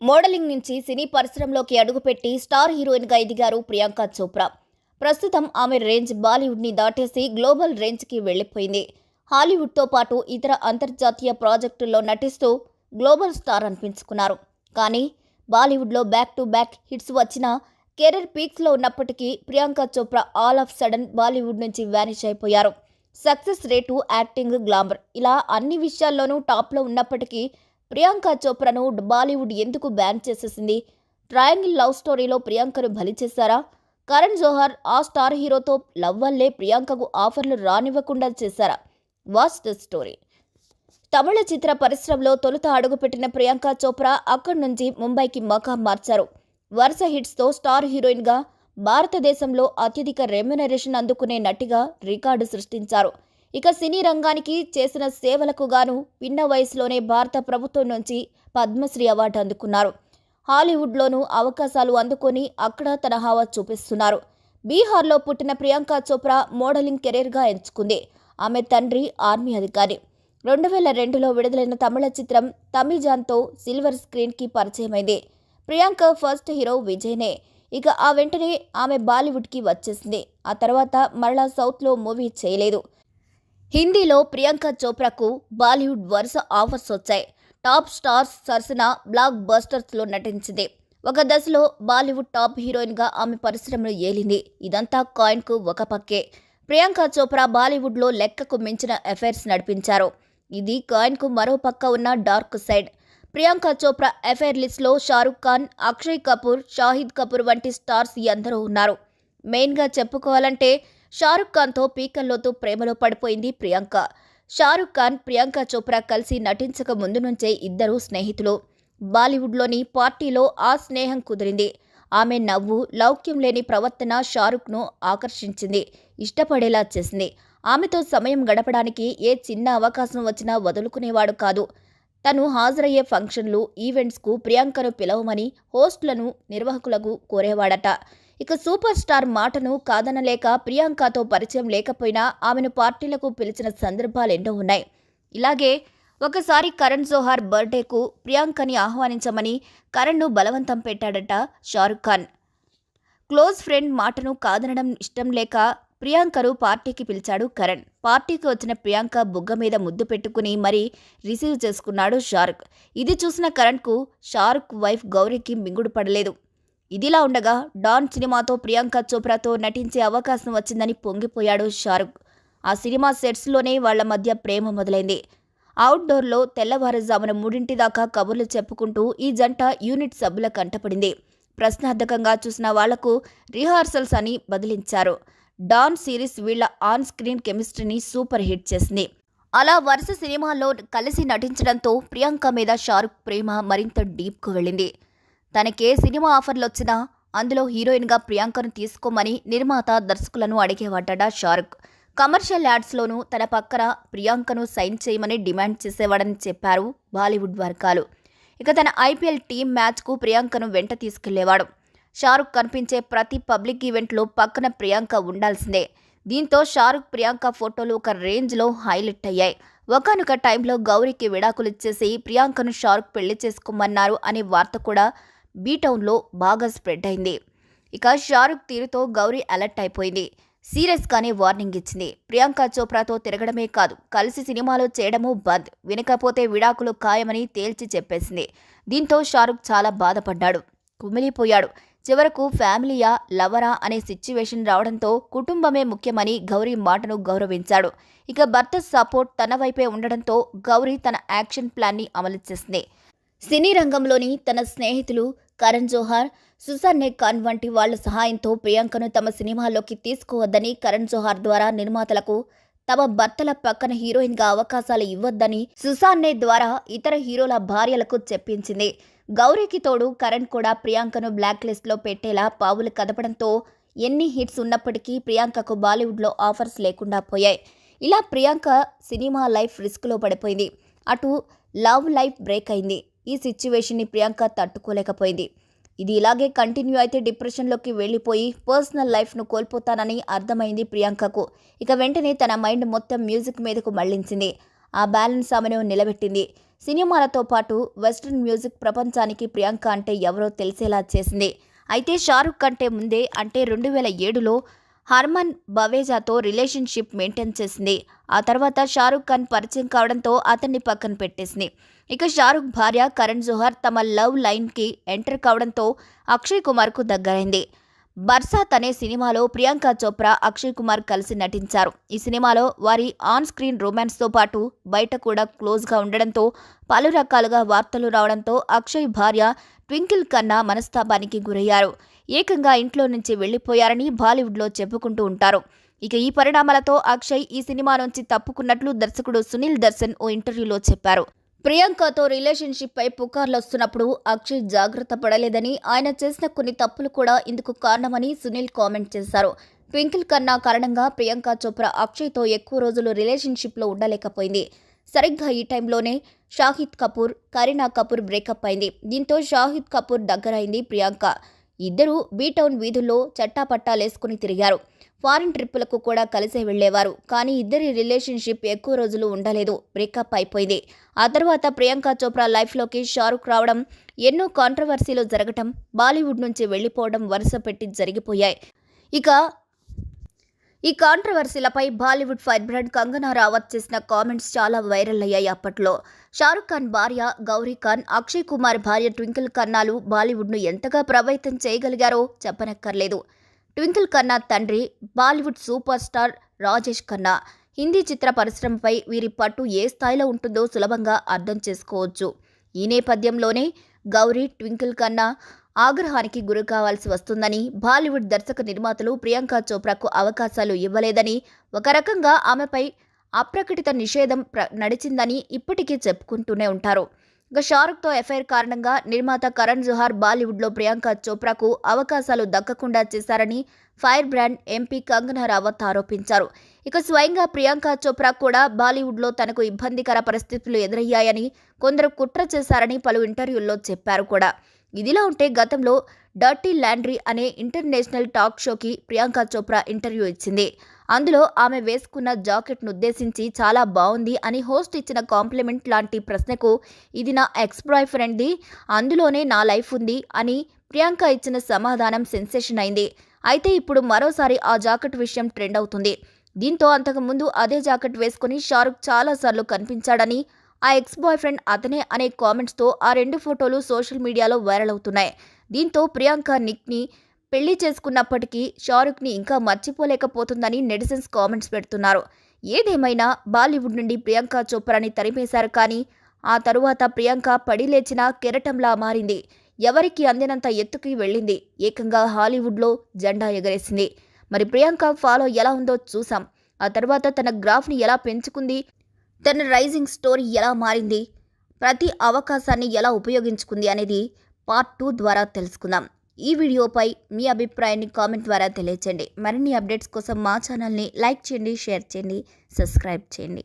Modelling నుంచి సినీ పరిశ్రమలోకి అడుగుపెట్టి star హీరోయిన్గా ఎదిగారు ప్రియాంక చోప్రా. ప్రస్తుతం ఆమె రేంజ్ బాలీవుడ్ని దాటేసి గ్లోబల్ రేంజ్కి వెళ్లిపోయింది. హాలీవుడ్తో పాటు ఇతర అంతర్జాతీయ ప్రాజెక్టుల్లో నటిస్తూ గ్లోబల్ స్టార్ అనిపించుకున్నారు. కానీ బాలీవుడ్లో బ్యాక్ టు బ్యాక్ హిట్స్ వచ్చినా కెరీర్ పీక్స్లో ఉన్నప్పటికీ Priyanka Chopra all of sudden Bollywood నుంచి వ్యానిష్ అయిపోయారు. సక్సెస్ రేటు, యాక్టింగ్, గ్లామర్ ఇలా అన్ని విషయాల్లోనూ టాప్లో ఉన్నప్పటికీ ప్రియాంక చోప్రాను బాలీవుడ్ ఎందుకు బ్యాన్ చేసేసింది? ట్రయాంగిల్ లవ్ స్టోరీలో ప్రియాంకను బలి చేశారా? కరణ్ జోహర్ ఆ స్టార్ హీరోతో లవ్ వల్లే ప్రియాంకకు ఆఫర్లు రానివ్వకుండా చేశారా? Watch the story. తమిళ చిత్ర పరిశ్రమలో తొలుత అడుగుపెట్టిన ప్రియాంక చోప్రా అక్కడి నుంచి ముంబైకి మకాం మార్చారు. వరుస హిట్స్తో స్టార్ హీరోయిన్గా భారతదేశంలో అత్యధిక రెమ్యునరేషన్ అందుకునే నటిగా రికార్డు సృష్టించారు. ఇక సినీ రంగానికి చేసిన సేవలకు గాను పిన్న వయసులోనే భారత ప్రభుత్వం నుంచి పద్మశ్రీ అవార్డు అందుకున్నారు. హాలీవుడ్లోనూ అవకాశాలు అందుకొని అక్కడ తన హావా చూపిస్తున్నారు. బీహార్లో పుట్టిన ప్రియాంక చోప్రా మోడలింగ్ కెరీర్గా ఎంచుకుంది. ఆమె తండ్రి ఆర్మీ అధికారి. 2002లో విడుదలైన తమిళ చిత్రం తమిజాన్తో సిల్వర్ స్క్రీన్కి పరిచయమైంది. ప్రియాంక ఫస్ట్ హీరో విజయ్నే. ఇక ఆ వెంటనే ఆమె బాలీవుడ్కి వచ్చేసింది. ఆ తర్వాత మరలా సౌత్లో మూవీ చేయలేదు. హిందీలో ప్రియాంక చోప్రాకు బాలీవుడ్ వరుస ఆఫర్స్ వచ్చాయి. టాప్ స్టార్స్ సరసన బ్లాక్ బస్టర్స్లో నటించింది. ఒక దశలో బాలీవుడ్ టాప్ హీరోయిన్గా ఆమె పరిశ్రమను ఏలింది. ఇదంతా కాయిన్కు ఒక పక్కే. ప్రియాంక చోప్రా బాలీవుడ్లో లెక్కకు మించిన అఫైర్స్ నడిపించారు. ఇది కాయిన్కు మరో పక్క ఉన్న dark side. Priyanka Chopra affair లిస్ట్లో షారుఖ్ ఖాన్, అక్షయ్ కపూర్, షాహిద్ కపూర్ వంటి స్టార్స్ ఎందరో ఉన్నారు. మెయిన్గా చెప్పుకోవాలంటే షారుఖ్ ఖాన్తో పీకల్లోతూ ప్రేమలో పడిపోయింది ప్రియాంక. షారుఖ్ ఖాన్, ప్రియాంక చోప్రా కలిసి నటించక ముందు నుంచే ఇద్దరు స్నేహితులు. బాలీవుడ్లోని పార్టీలో ఆ స్నేహం కుదిరింది. ఆమె నవ్వు, లౌక్యం లేని ప్రవర్తన షారుఖ్ను ఆకర్షించింది, ఇష్టపడేలా చేసింది. ఆమెతో సమయం గడపడానికి ఏ చిన్న అవకాశం వచ్చినా వదులుకునేవాడు కాదు. తను హాజరయ్యే ఫంక్షన్లు, ఈవెంట్స్కు ప్రియాంకను పిలవమని హోస్టులను, నిర్వాహకులకు కోరేవాడట. ఇక సూపర్ స్టార్ మాటను కాదనలేక ప్రియాంకతో పరిచయం లేకపోయినా ఆమెను పార్టీలకు పిలిచిన సందర్భాలెన్నో ఉన్నాయి. ఇలాగే ఒకసారి కరణ్ జోహార్ బర్త్డేకు ప్రియాంకని ఆహ్వానించమని కరణ్ను బలవంతం పెట్టాడట షారుఖ్ ఖాన్. క్లోజ్ ఫ్రెండ్ మాటను కాదనడం ఇష్టం లేక ప్రియాంకను పార్టీకి పిలిచాడు కరణ్. పార్టీకి వచ్చిన ప్రియాంక బుగ్గ మీద ముద్దు పెట్టుకుని మరీ రిసీవ్ చేసుకున్నాడు షారుఖ్. ఇది చూసిన కరణ్కు షారుఖ్ వైఫ్ గౌరీకి మింగుడు పడలేదు. ఇదిలా ఉండగా డాన్ సినిమాతో ప్రియాంక చోప్రాతో నటించే అవకాశం వచ్చిందని పొంగిపోయాడు షారుఖ్. ఆ సినిమా సెట్స్లోనే వాళ్ల మధ్య ప్రేమ మొదలైంది. అవుట్డోర్లో తెల్లవారుజామున 3 దాకా కబుర్లు చెప్పుకుంటూ ఈ జంట యూనిట్ సభ్యుల కంటపడింది. ప్రశ్నార్థకంగా చూసిన వాళ్లకు రిహార్సల్స్ అని బదిలించారు. డాన్ సిరీస్ వీళ్ల ఆన్ స్క్రీన్ కెమిస్ట్రీని సూపర్ హిట్ చేసింది. అలా వరుస సినిమాల్లో కలిసి నటించడంతో ప్రియాంక మీద షారుఖ్ ప్రేమ మరింత డీప్కు వెళ్ళింది. తనకే సినిమా ఆఫర్లు వచ్చినా అందులో హీరోయిన్గా ప్రియాంకను తీసుకోమని నిర్మాత, దర్శకులను అడిగేవాడట షారుఖ్. కమర్షియల్ యాడ్స్లోనూ తన పక్కన ప్రియాంకను సైన్ చేయమని డిమాండ్ చేసేవాడని చెప్పారు బాలీవుడ్ వర్గాలు. ఇక తన ఐపీఎల్ టీమ్ మ్యాచ్కు ప్రియాంకను వెంట తీసుకెళ్లేవాడు. షారుఖ్ కనిపించే ప్రతి పబ్లిక్ ఈవెంట్లో పక్కన ప్రియాంక ఉండాల్సిందే. దీంతో షారుఖ్, ప్రియాంక ఫోటోలు ఒక రేంజ్లో హైలైట్ అయ్యాయి. ఒకానొక టైంలో గౌరీకి విడాకులు ఇచ్చేసి ప్రియాంకను షారుఖ్ పెళ్లి చేసుకోమన్నారు అనే వార్త కూడా బీటౌన్లో బాగా స్ప్రెడ్ అయింది. ఇక షారుఖ్ తీరుతో గౌరీ అలర్ట్ అయిపోయింది. సీరియస్గానే వార్నింగ్ ఇచ్చింది. ప్రియాంక చోప్రాతో తిరగడమే కాదు, కలిసి సినిమాలో చేయడమూ బంద్, వినకపోతే విడాకులు ఖాయమని తేల్చి చెప్పేసింది. దీంతో షారుఖ్ చాలా బాధపడ్డాడు, కుమిలిపోయాడు. చివరకు ఫ్యామిలీయా, లవరా అనే సిచ్యువేషన్ రావడంతో కుటుంబమే ముఖ్యమని గౌరీ మాటను గౌరవించాడు. ఇక భర్త సపోర్ట్ తన వైపే ఉండడంతో గౌరీ తన యాక్షన్ ప్లాన్ని అమలు చేసింది. సినీ రంగంలోని తన స్నేహితులు కరణ్ జోహార్, సుసాన్నే ఖాన్ వంటి వాళ్ల సహాయంతో ప్రియాంకను తమ సినిమాల్లోకి తీసుకోవద్దని కరణ్ జోహార్ ద్వారా నిర్మాతలకు తమ భర్తల పక్కన హీరోయిన్గా అవకాశాలు ఇవ్వొద్దని సుసాన్నే ద్వారా ఇతర హీరోల భార్యలకు చెప్పించింది. గౌరీకి తోడు కరణ్ కూడా ప్రియాంకను బ్లాక్ లిస్ట్లో పెట్టేలా పావులు కదపడంతో ఎన్ని హిట్స్ ఉన్నప్పటికీ ప్రియాంకకు బాలీవుడ్లో ఆఫర్స్ లేకుండా పోయాయి. ఇలా ప్రియాంక సినిమా లైఫ్ రిస్క్లో పడిపోయింది. అటు లవ్ లైఫ్ బ్రేక్ అయింది. ఈ సిచ్యువేషన్ని ప్రియాంక తట్టుకోలేకపోయింది. ఇది ఇలాగే కంటిన్యూ అయితే డిప్రెషన్లోకి వెళ్ళిపోయి పర్సనల్ లైఫ్ను కోల్పోతానని అర్థమైంది ప్రియాంకకు. ఇక వెంటనే తన మైండ్ మొత్తం మ్యూజిక్ మీదకు మళ్లించింది. ఆ బ్యాలెన్స్ ఆమెను నిలబెట్టింది. సినిమాలతో పాటు వెస్ట్రన్ మ్యూజిక్ ప్రపంచానికి ప్రియాంక అంటే ఎవరో తెలిసేలా చేసింది. అయితే షారుఖ్ కంటే ముందే అంటే 2007లో హర్మన్ బవేజాతో రిలేషన్షిప్ మెయింటైన్ చేసింది. ఆ తర్వాత షారుఖ్ ఖాన్ పరిచయం కావడంతో అతన్ని పక్కన పెట్టేసింది. ఇక షారుఖ్ భార్య కరణ్ జోహర్ తమ లవ్ లైన్కి ఎంటర్ కావడంతో అక్షయ్ కుమార్కు దగ్గరైంది. బర్సాత్ అనే సినిమాలో ప్రియాంక చోప్రా, అక్షయ్ కుమార్ కలిసి నటించారు. ఈ సినిమాలో వారి ఆన్ స్క్రీన్ రొమాన్స్తో పాటు బయట కూడా క్లోజ్గా ఉండడంతో పలు రకాలుగా వార్తలు రావడంతో అక్షయ్ భార్య ట్వింకిల్ ఖన్నా మనస్తాపానికి గురయ్యారు. ఏకంగా ఇంట్లో నుంచి వెళ్లిపోయారని బాలీవుడ్లో చెప్పుకుంటూ ఉంటారు. ఇక ఈ పరిణామాలతో అక్షయ్ ఈ సినిమా నుంచి తప్పుకున్నట్లు దర్శకుడు సునీల్ దర్శన్ ఓ ఇంటర్వ్యూలో చెప్పారు. ప్రియాంకతో రిలేషన్షిప్ పై పుకార్లు వస్తున్నప్పుడు అక్షయ్ జాగ్రత్త పడలేదని, ఆయన చేసిన కొన్ని తప్పులు కూడా ఇందుకు కారణమని సునీల్ కామెంట్ చేశారు. ట్వింకిల్ ఖన్నా కారణంగా ప్రియాంక చోప్రా అక్షయ్తో ఎక్కువ రోజులు రిలేషన్షిప్లో ఉండలేకపోయింది. సరిగ్గా ఈ టైంలోనే షాహిద్ కపూర్, కరీనా కపూర్ బ్రేకప్ అయింది. దీంతో షాహిద్ కపూర్ దగ్గరైంది ప్రియాంక. ఇద్దరూ బీటౌన్ వీధుల్లో చట్టాపట్టాలేసుకుని తిరిగారు. ఫారిన్ ట్రిప్పులకు కూడా కలిసే వెళ్లేవారు. కానీ ఇద్దరి రిలేషన్షిప్ ఎక్కువ రోజులు ఉండలేదు, బ్రేకప్ అయిపోయింది. ఆ తర్వాత ప్రియాంక చోప్రా లైఫ్లోకి షారుఖ్ రావడం, ఎన్నో కాంట్రవర్సీలు జరగటం, బాలీవుడ్ నుంచి వెళ్లిపోవడం వరుస పెట్టి జరిగిపోయాయి. ఇక ఈ కాంట్రవర్సీలపై Bollywood fire brand Kangana Ranaut చేసిన కామెంట్స్ చాలా వైరల్ అయ్యాయి. అప్పట్లో షారుఖ్ ఖాన్ భార్య గౌరీ ఖాన్, అక్షయ్ కుమార్ భార్య ట్వింకిల్ ఖన్నాలు బాలీవుడ్ను ఎంతగా ప్రభావితం చేయగలిగారో చెప్పనక్కర్లేదు. ట్వింకిల్ ఖన్నా తండ్రి బాలీవుడ్ సూపర్ స్టార్ రాజేష్ ఖన్నా. హిందీ చిత్ర పరిశ్రమపై వీరి పట్టు ఏ స్థాయిలో ఉంటుందో సులభంగా అర్థం చేసుకోవచ్చు. ఈ నేపథ్యంలోనే గౌరీ, ట్వింకిల్ ఖన్నా ఆగ్రహానికి గురి కావాల్సి వస్తుందని, బాలీవుడ్ దర్శక నిర్మాతలు ప్రియాంక చోప్రాకు అవకాశాలు ఇవ్వలేదని, ఒక రకంగా ఆమెపై అప్రకటిత నిషేధం నడిచిందని ఇప్పటికీ చెప్పుకుంటూనే ఉంటారు. ఇక షారుఖ్తో ఎఫ్ఐఆర్ కారణంగా నిర్మాత కరణ్ జోహర్ బాలీవుడ్లో ప్రియాంక చోప్రాకు అవకాశాలు దక్కకుండా చేశారని fire brand MP Kangana Rawat ఆరోపించారు. ఇక స్వయంగా ప్రియాంక చోప్రా కూడా బాలీవుడ్లో తనకు ఇబ్బందికర పరిస్థితులు ఎదురయ్యాయని, కొందరు కుట్ర చేశారని పలు ఇంటర్వ్యూల్లో చెప్పారు కూడా. ఇదిలా ఉంటే గతంలో డర్టీ లాండ్రీ అనే ఇంటర్నేషనల్ టాక్ షోకి ప్రియాంక చోప్రా ఇంటర్వ్యూ ఇచ్చింది. అందులో ఆమె వేసుకున్న జాకెట్ను ఉద్దేశించి చాలా బాగుంది అని హోస్ట్ ఇచ్చిన కాంప్లిమెంట్ లాంటి ప్రశ్నకు, ఇది నా ఎక్స్ బాయ్ ఫ్రెండ్ది, అందులోనే నా లైఫ్ ఉంది అని ప్రియాంక ఇచ్చిన సమాధానం సెన్సేషన్ అయింది. అయితే ఇప్పుడు మరోసారి ఆ జాకెట్ విషయం ట్రెండ్ అవుతుంది. దీంతో అంతకుముందు అదే జాకెట్ వేసుకుని షారుఖ్ చాలాసార్లు కనిపించాడని, ఆ ఎక్స్ బాయ్ ఫ్రెండ్ అతనే అనే కామెంట్స్తో ఆ రెండు ఫోటోలు సోషల్ మీడియాలో వైరల్ అవుతున్నాయి. దీంతో ప్రియాంక నిక్ని పెళ్లి చేసుకున్నప్పటికీ షారుఖ్ని ఇంకా మర్చిపోలేకపోతుందని నెటిజన్స్ కామెంట్స్ పెడుతున్నారు. ఏదేమైనా బాలీవుడ్ నుండి ప్రియాంక చోప్రాని తరిమేశారు. కానీ ఆ తరువాత ప్రియాంక పడి లేచిన కెరటంలా మారింది. ఎవరికి అందినంత ఎత్తుకి వెళ్ళింది. ఏకంగా హాలీవుడ్లో జెండా ఎగరేసింది. మరి ప్రియాంక ఫాలో ఎలా ఉందో చూసాం. ఆ తర్వాత తన గ్రాఫ్ని ఎలా పెంచుకుంది, తన రైజింగ్ స్టోరీ ఎలా మారింది, ప్రతి అవకాశాన్ని ఎలా ఉపయోగించుకుంది అనేది పార్ట్ 2 ద్వారా తెలుసుకుందాం. ఈ వీడియోపై మీ అభిప్రాయాన్ని కామెంట్ ద్వారా తెలియచేయండి. మరిన్ని అప్డేట్స్ కోసం మా ఛానల్ని లైక్ చేయండి, షేర్ చేయండి, సబ్స్క్రైబ్ చేయండి.